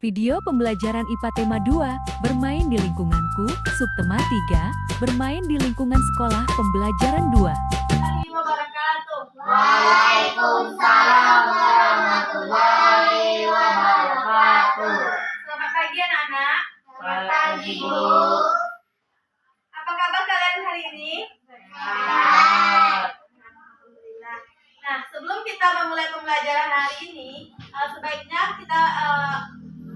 Video pembelajaran IPA tema 2, bermain di lingkunganku, subtema 3, bermain di lingkungan sekolah pembelajaran 2. Assalamualaikum wabarakatuh. Waalaikumsalam warahmatullahi wabarakatuh. Selamat pagi anak-anak. Selamat pagi, Bu. Apa kabar kalian hari ini? Sehat. Alhamdulillah. Nah, sebelum kita memulai pembelajaran hari ini, sebaiknya kita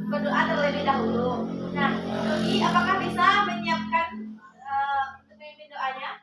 berdoa terlebih dahulu. Nah, Rudy, apakah bisa menyiapkan untuk memimpin doanya?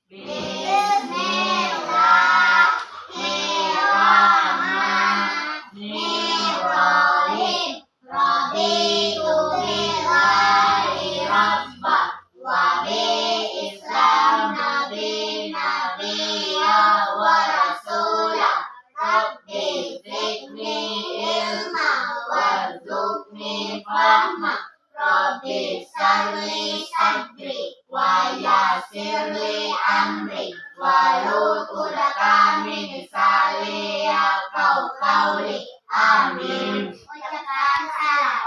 Bismillahirrahmanirrahim. Raditu billahi rabba wa bil Islam nabiyya wa rasula. Rabbi zidni ilma warzuqni fahma. Rabbi shalli sadri wa yassirli amri wahlul 'uqdatam min lisani yafqahu qawli. Amin.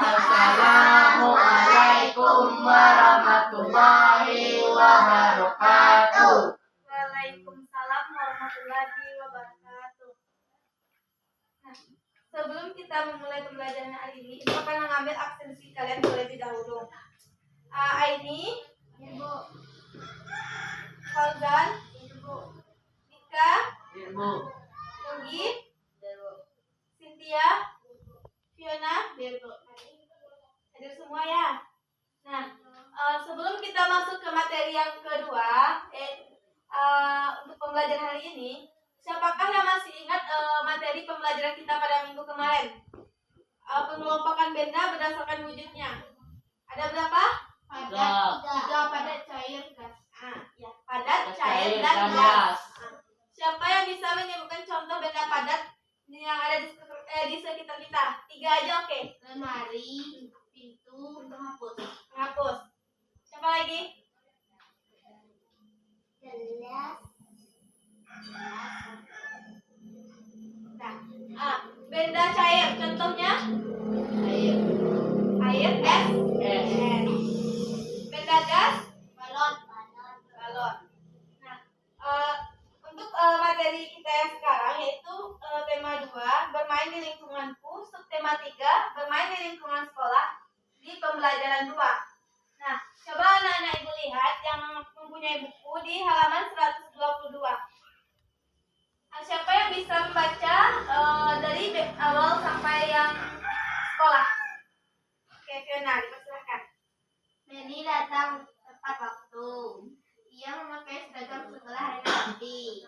Assalamualaikum warahmatullahi wabarakatuh. Waalaikumsalam warahmatullahi wabarakatuh. Nah, sebelum kita memulai pembelajaran hari ini, kita akan mengambil absensi kalian terlebih dahulu. Aini, Ibu. Fauzan, Ibu. Ika, Ibu. Yogi, Cynthia, Fiona, hadir semua ya. Nah, sebelum kita masuk ke materi yang kedua, untuk pembelajaran hari ini, siapakah yang masih ingat materi pembelajaran kita pada minggu kemarin? Pengelompokan benda berdasarkan wujudnya. Ada berapa? Tiga. Padat, cair, gas. Ya, padat, cair, dan gas. Siapa yang bisa menyebutkan contoh benda padat yang ada di sekitar kita? 3 aja, oke. Lemari, pintu, penghapus. Penghapus. Siapa lagi? Gelas. Nah, benda cair, contohnya Air. air, es, Es. benda gas, Balon. balon. Nah, untuk materi kita yang sekarang yaitu tema 2, bermain di lingkunganku, subtema 3, bermain di lingkungan sekolah di pembelajaran 2. Nah, coba anak-anak ibu lihat yang mempunyai buku di halaman 122. Nah, siapa yang bisa membaca dari awal sampai yang sekolah? Oke, Fiona, dipersilakan. Benny datang tepat waktu. Ia memakai seragam sekolah hari nanti.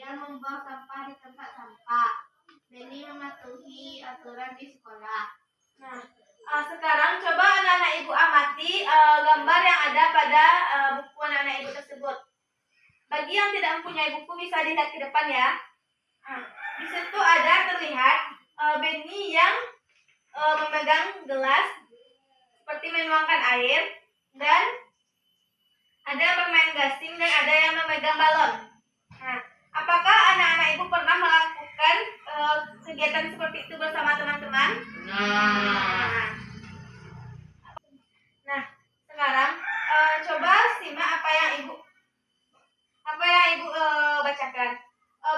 Ia membuang sampah di tempat sampah. Benny mematuhi aturan di sekolah. Nah, sekarang coba anak-anak ibu amati gambar yang ada pada buku anak-anak ibu tersebut. Bagi yang tidak mempunyai buku bisa dilihat ke depan ya. Di situ ada terlihat Benny yang memegang gelas seperti menuangkan air, dan ada yang bermain gasing, dan ada yang memegang balon. Nah, apakah anak-anak ibu pernah melakukan kegiatan seperti itu bersama teman-teman? Nah, sekarang coba simak apa yang ibu bacakan.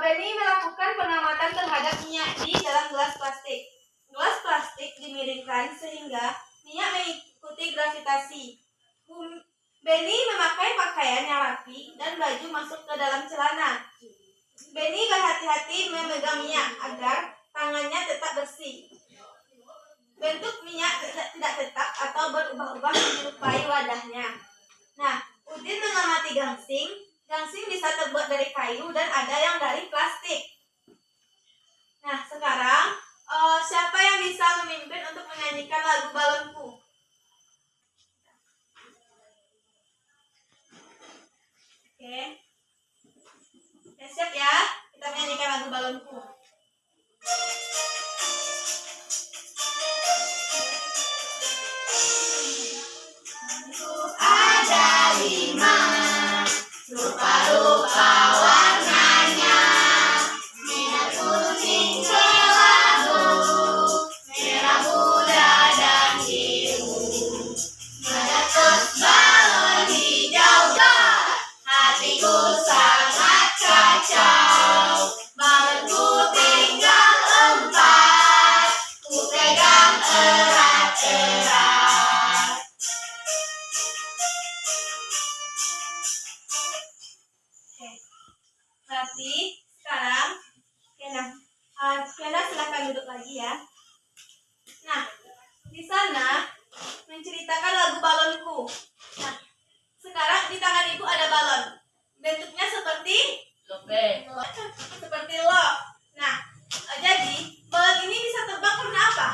Benny melakukan pengamatan terhadap minyak di dalam gelas plastik. Gelas plastik dimiringkan sehingga minyak mengikuti gravitasi. Benny memakai pakaian yang rapi dan baju masuk ke dalam celana. Benny berhati-hati memegang minyak agar tangannya tetap bersih. Bentuk minyak tidak tetap atau berubah-ubah menyerupai wadahnya. Nah, Udin mengamati gangsing. Gangsing bisa terbuat dari kayu dan ada yang dari plastik. Nah, sekarang siapa yang bisa memimpin untuk menyanyikan lagu Balonku? Oke. Siap ya? Kita menyanyikan lagu Balonku. Ada 5 rupa-rupa warnanya. sekarang Fiona silakan duduk lagi ya. Nah, di sana menceritakan lagu balonku. Nah, sekarang di tangan ibu ada balon. Bentuknya seperti seperti lo. Nah, jadi balon ini bisa terbang karena apa?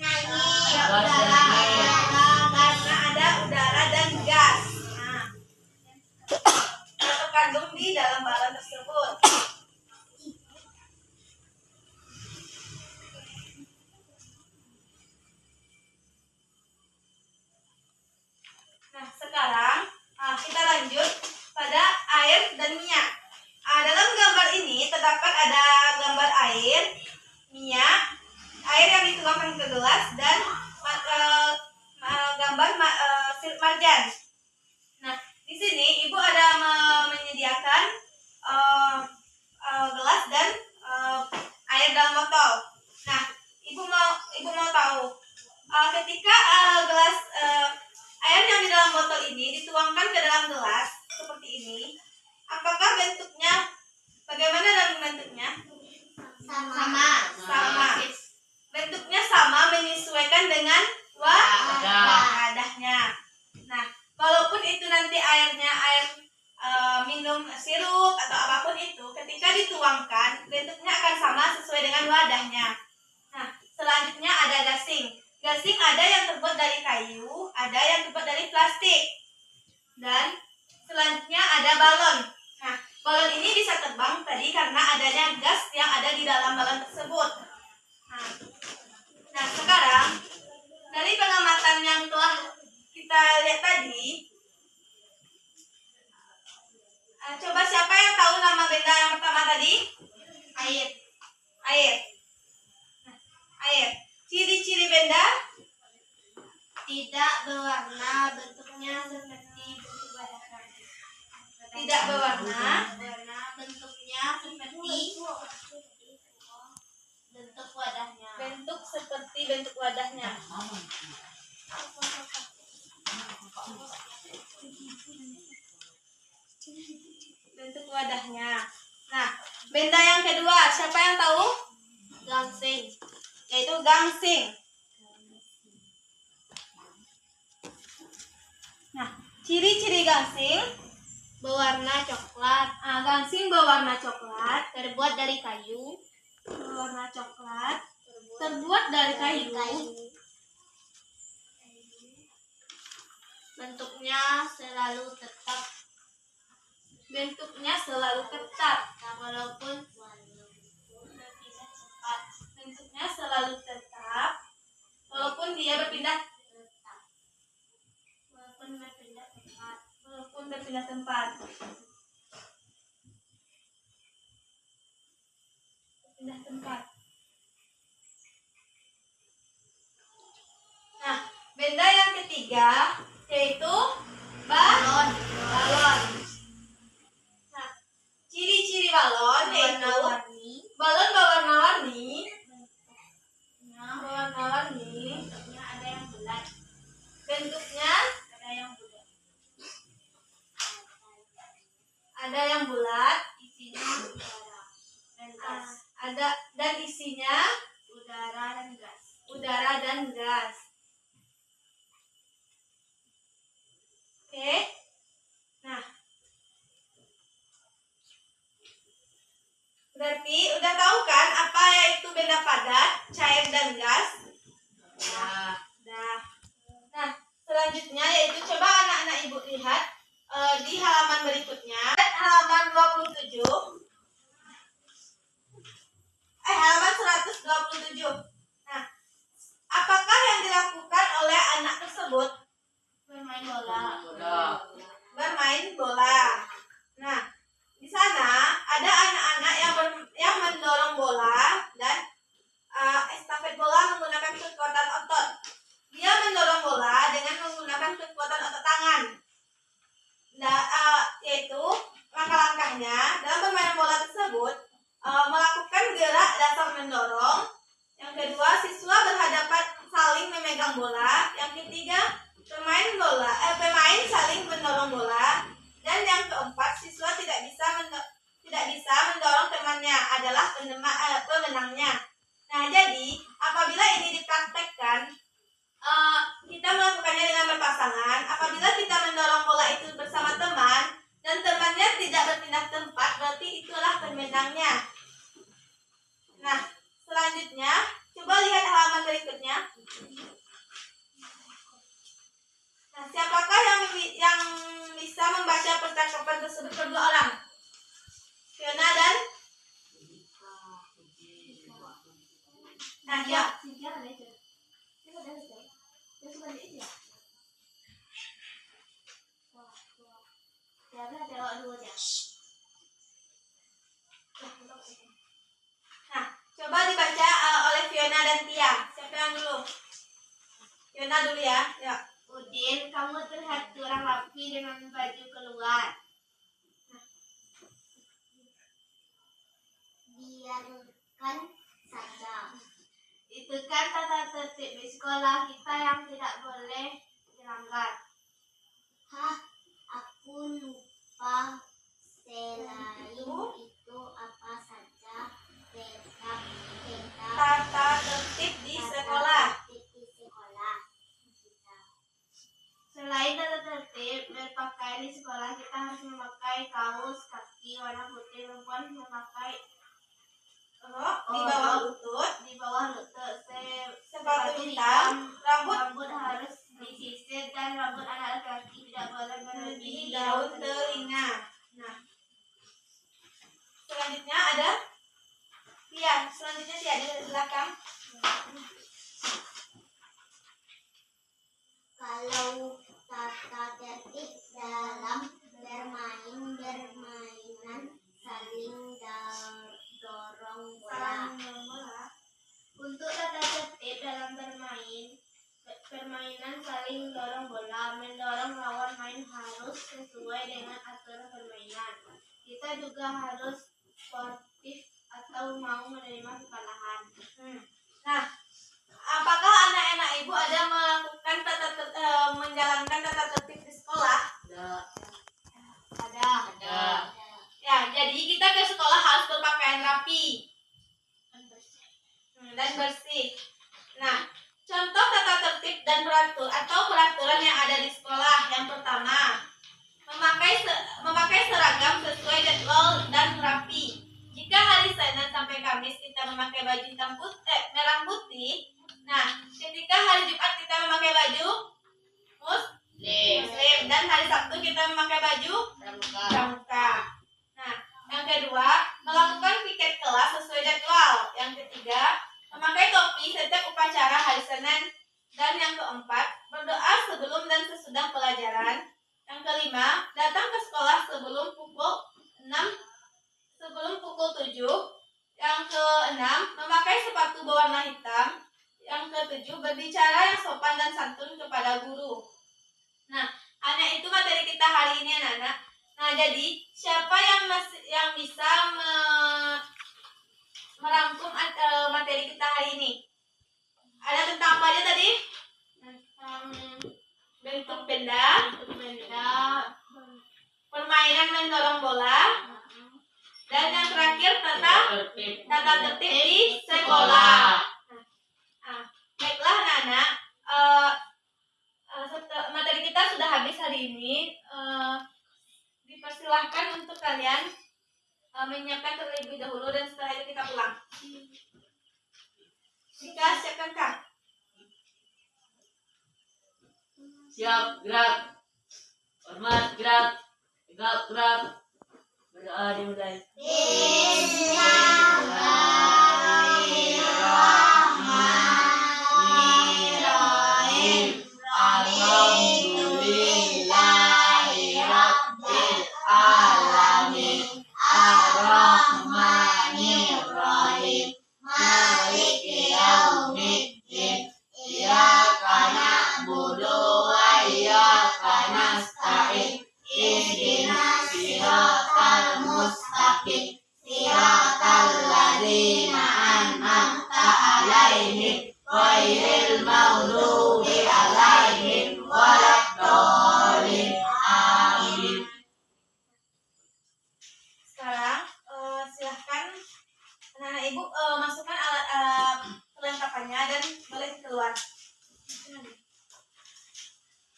Karena ada udara dan gas. Nah, yang terkandung di dalam balon tersebut. Nah, sekarang kita lanjut pada air dan minyak. Dalam gambar ini terdapat ada gambar air, minyak, air yang dituangkan ke gelas, dan gambar sirip marjan. Nah, di sini ibu ada menyediakan gelas dan air dalam botol. Nah, ibu mau tahu ketika gelas air yang di dalam botol ini dituangkan ke dalam gelas seperti ini, apakah bentuknya bagaimana dalam bentuknya? Sama. Bentuknya sama menyesuaikan dengan wadahnya. Nah, walaupun itu nanti airnya air minum sirup atau apapun itu, ketika dituangkan bentuknya akan sama sesuai dengan wadahnya. Nah, selanjutnya ada gasing. Gasing ada yang terbuat dari kayu, ada yang terbuat dari plastik. Dan selanjutnya ada balon. Nah, balon ini bisa terbang tadi karena adanya gas yang ada di dalam balon tersebut. Nah, sekarang dari pengamatan yang telah kita lihat tadi, coba siapa yang tahu nama benda yang pertama tadi? Air. Nah, air. Ciri-ciri benda? Tidak berwarna, bentuknya seperti bentuk wadah. Tidak berwarna. Bentuknya seperti bentuk wadahnya. Bentuk seperti bentuk wadahnya. Bentuk wadahnya. Nah, benda yang kedua, siapa yang tahu? Gangsing. Yaitu gangsing. Nah, ciri-ciri gangsing Berwarna coklat, gangsing berwarna coklat, terbuat dari kayu. berwarna coklat, terbuat dari kayu. Bentuknya selalu tetap, Bentuknya selalu ketat. walaupun berpindah cepat. Bentuknya selalu tetap, walaupun dia berpindah tempat. Pindah tempat. Nah, benda yang ketiga yaitu balon. Nah, ciri-ciri balon yaitu balon berwarna-warni. Bentuknya ada yang bulat, Bentuknya ada yang bulat. ada yang bulat, Isinya udara dan gas. dan isinya udara dan gas. Oke. Nah, berarti udah tahu kan apa yaitu benda padat, cair dan gas? Dah. Nah, selanjutnya yaitu coba anak-anak ibu lihat di halaman berikutnya, halaman 27. Halaman 127. Nah, apakah yang dilakukan oleh anak tersebut? Bermain bola. Bermain bola. Nah, di sana ada anak-anak yang mendorong bola dan estafet bola menggunakan kekuatan otot. Dia mendorong bola dengan menggunakan kekuatan otot tangan. Yaitu langkah-langkahnya dalam permainan bola tersebut melakukan gerak dasar mendorong, yang kedua adalah pemenangnya. Nah, jadi apabila ini dipraktekkan, kita melakukannya dengan berpasangan. Apabila kita mendorong bola itu bersama teman dan temannya tidak berpindah tempat, berarti itulah pemenangnya. Nah, selanjutnya coba lihat halaman berikutnya. Nah, siapakah yang bisa membaca percakapan tersebut berdua orang? Fiona dan ya. Nah, coba dibaca oleh Fiona dan Tia. Siapa yang dulu? Fiona dulu ya. Ya. Udin, kamu terlihat kurang rapi dengan baju keluar. Biarkan saja. Itu kan tata tertib di sekolah kita yang tidak boleh dilanggar. Hah, aku lupa. Selain itu apa saja Tata tertib di sekolah. Selain tata tertib berpakaian di sekolah, kita harus memakai kaos kaki warna putih, perempuan memakai Di bawah lutut, sepatu hitam, rambut harus disisir dan rambut anak laki-laki tidak boleh di melebihi daun telinga. Nah, selanjutnya ada Tia. Selanjutnya Tia di belakang. Kalau tata tertib dalam bermainan saling dorong bola. Untuk tata tertib dalam permainan saling dorong bola, mendorong lawan main harus sesuai dengan aturan permainan. Kita juga harus sportif atau mau menerima kekalahan. Nah, apakah anak-anak ibu ada melakukan menjalankan tata tertib di sekolah? Ada. Ya, jadi kita ke sekolah harus berpakaian rapi dan bersih. Nah, contoh tata tertib dan peraturan yang ada di sekolah. Yang pertama, memakai seragam sesuai jadwal dan rapi. Jika hari Senin sampai Kamis kita memakai baju merah putih, nah ketika hari Jumat kita memakai baju muslim dan hari Sabtu kita memakai baju pramuka. Nah, yang kedua, melakukan piket kelas sesuai jadwal. Yang ketiga, memakai topi setiap upacara hari Senin. Dan yang keempat, berdoa sebelum dan sesudah pelajaran. Yang kelima, datang ke sekolah sebelum pukul 7. Yang keenam, memakai sepatu berwarna hitam. Yang ketujuh, berbicara yang sopan dan santun kepada guru. Nah, anak itu materi kita hari ini, anak-anak. Nah, jadi siapa yang bisa merangkum materi kita hari ini? Ada tentang apa aja tadi? Bentuk benda, permainan mendorong bola, dan yang terakhir tata tertib di sekolah. Baiklah anak-anak, materi kita sudah habis hari ini. Dipersilahkan untuk kalian menyiapkan terlebih dahulu dan setelah itu kita pulang. Jika siapkan Kak. Siap, gerak. Hormat, gerak. Tegap, gerak. Berdoa dimulai. Bismillahirrahmanirrahim. Alhamdulillahirabbil alamin. Ar-Rahmanirrahim. Maliki yaumiddin. Iyyaka na'budu wa iyyaka nasta'in. Ihdinas siratal mustaqim. Siratal ladzina an'amta 'alaihim ghairil